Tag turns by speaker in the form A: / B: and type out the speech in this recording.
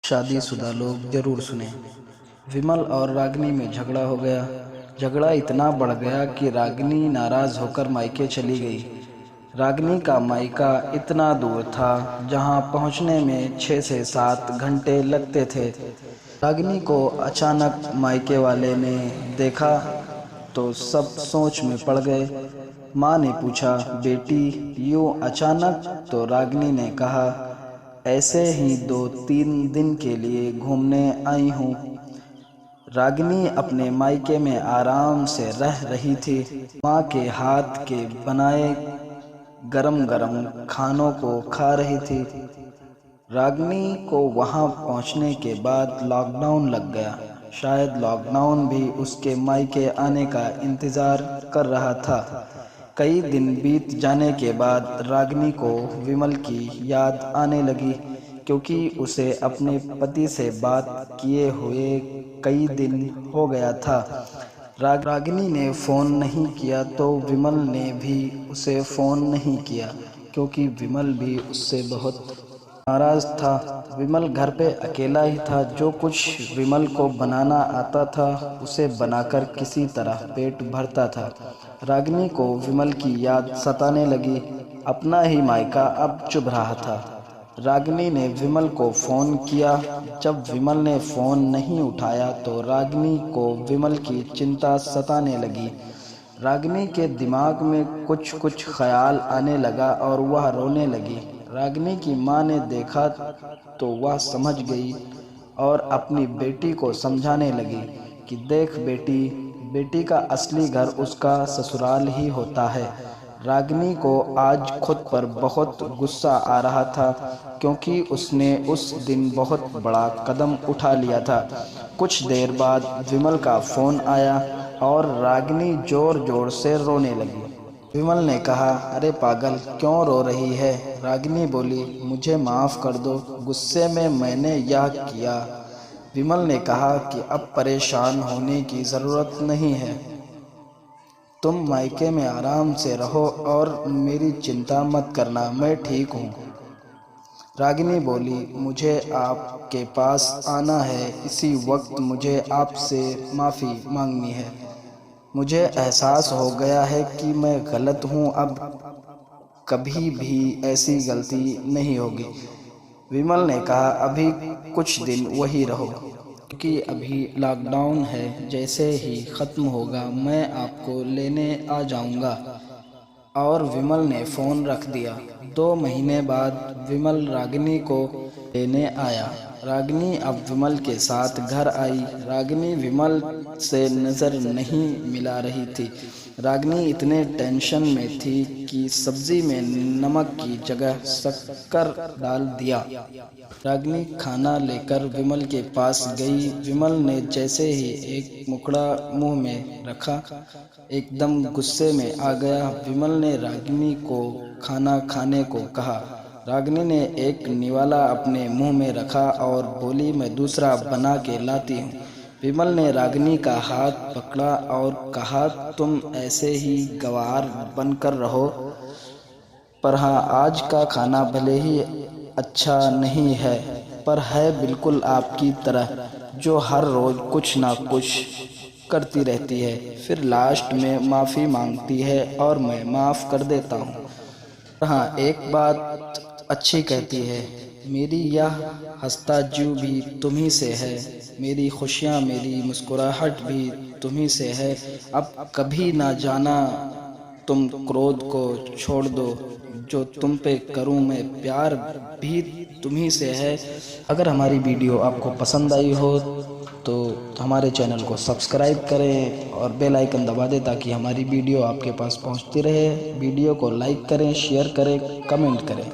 A: शादीशुदा लोग जरूर सुने। विमल और रागिनी में झगड़ा हो गया। झगड़ा इतना बढ़ गया कि रागिनी नाराज होकर मायके चली गई। रागिनी का मायका इतना दूर था जहां पहुंचने में 6 से 7 घंटे लगते थे। रागिनी को अचानक मायके वाले ने देखा तो सब सोच में पड़ गए। माँ ने पूछा, बेटी यूं अचानक? तो रागिनी ने कहा, ऐसे ही 2-3 दिन के लिए घूमने आई हूँ। रागिनी अपने मायके में आराम से रह रही थी। माँ के हाथ के बनाए गरम गरम खानों को खा रही थी। रागिनी को वहां पहुंचने के बाद लॉकडाउन लग गया। शायद लॉकडाउन भी उसके मायके आने का इंतजार कर रहा था। कई दिन बीत जाने के बाद रागिनी को विमल की याद आने लगी, क्योंकि उसे अपने पति से बात किए हुए कई दिन हो गया था। रागिनी ने फ़ोन नहीं किया तो विमल ने भी उसे फ़ोन नहीं किया, क्योंकि विमल भी उससे बहुत नाराज़ था। विमल घर पे अकेला ही था। जो कुछ विमल को बनाना आता था उसे बनाकर किसी तरह पेट भरता था। रागिनी को विमल की याद सताने लगी। अपना ही मायका अब चुभ रहा था। रागिनी ने विमल को फ़ोन किया। जब विमल ने फ़ोन नहीं उठाया तो रागिनी को विमल की चिंता सताने लगी। रागिनी के दिमाग में कुछ ख्याल आने लगा और वह रोने लगी। रागिनी की माँ ने देखा तो वह समझ गई और अपनी बेटी को समझाने लगी कि देख बेटी, बेटी का असली घर उसका ससुराल ही होता है। रागिनी को आज खुद पर बहुत गुस्सा आ रहा था, क्योंकि उसने उस दिन बहुत बड़ा कदम उठा लिया था। कुछ देर बाद विमल का फ़ोन आया और रागिनी ज़ोर ज़ोर से रोने लगी। विमल ने कहा, अरे पागल, क्यों रो रही है? रागिनी बोली, मुझे माफ़ कर दो, गुस्से में मैंने यह किया। विमल ने कहा कि अब परेशान होने की ज़रूरत नहीं है। तुम मायके में आराम से रहो और मेरी चिंता मत करना, मैं ठीक हूँ। रागिनी बोली, मुझे आपके पास आना है, इसी वक्त मुझे आपसे माफ़ी मांगनी है। मुझे एहसास हो गया है कि मैं गलत हूँ। अब कभी भी ऐसी गलती नहीं होगी। विमल ने कहा, अभी कुछ दिन वही रहो, क्योंकि अभी लॉकडाउन है। जैसे ही ख़त्म होगा मैं आपको लेने आ जाऊंगा। और विमल ने फ़ोन रख दिया। 2 महीने बाद विमल रागिनी को लेने आया। रागिनी अब विमल के साथ घर आई। रागिनी विमल से नज़र नहीं मिला रही थी। रागिनी इतने टेंशन में थी कि सब्ज़ी में नमक की जगह शक्कर डाल दिया। रागिनी खाना लेकर विमल के पास गई। विमल ने जैसे ही एक मुखड़ा मुंह में रखा, एकदम गुस्से में आ गया। विमल ने रागिनी को खाना खाने को कहा। रागिनी ने एक निवाला अपने मुंह में रखा और बोली, मैं दूसरा बना के लाती हूँ। विमल ने रागिनी का हाथ पकड़ा और कहा, तुम ऐसे ही गंवार बनकर रहो, पर हाँ, आज का खाना भले ही अच्छा नहीं है, पर है बिल्कुल आपकी तरह, जो हर रोज़ कुछ ना कुछ करती रहती है, फिर लास्ट में माफ़ी मांगती है और मैं माफ़ कर देता हूँ। हाँ, एक बात अच्छी कहती है, मेरी यह हंसता जीव भी तुम्ही से है, मेरी खुशियाँ, मेरी मुस्कुराहट भी तुम्ही से है। अब कभी ना जाना तुम क्रोध को छोड़ दो, जो तुम पे करूं मैं प्यार भी तुम्ही से है। अगर हमारी वीडियो आपको पसंद आई हो तो हमारे चैनल को सब्सक्राइब करें और बेल आइकन दबा दें, ताकि हमारी वीडियो आपके पास पहुंचती रहे। वीडियो को लाइक करें, शेयर करें, कमेंट करें।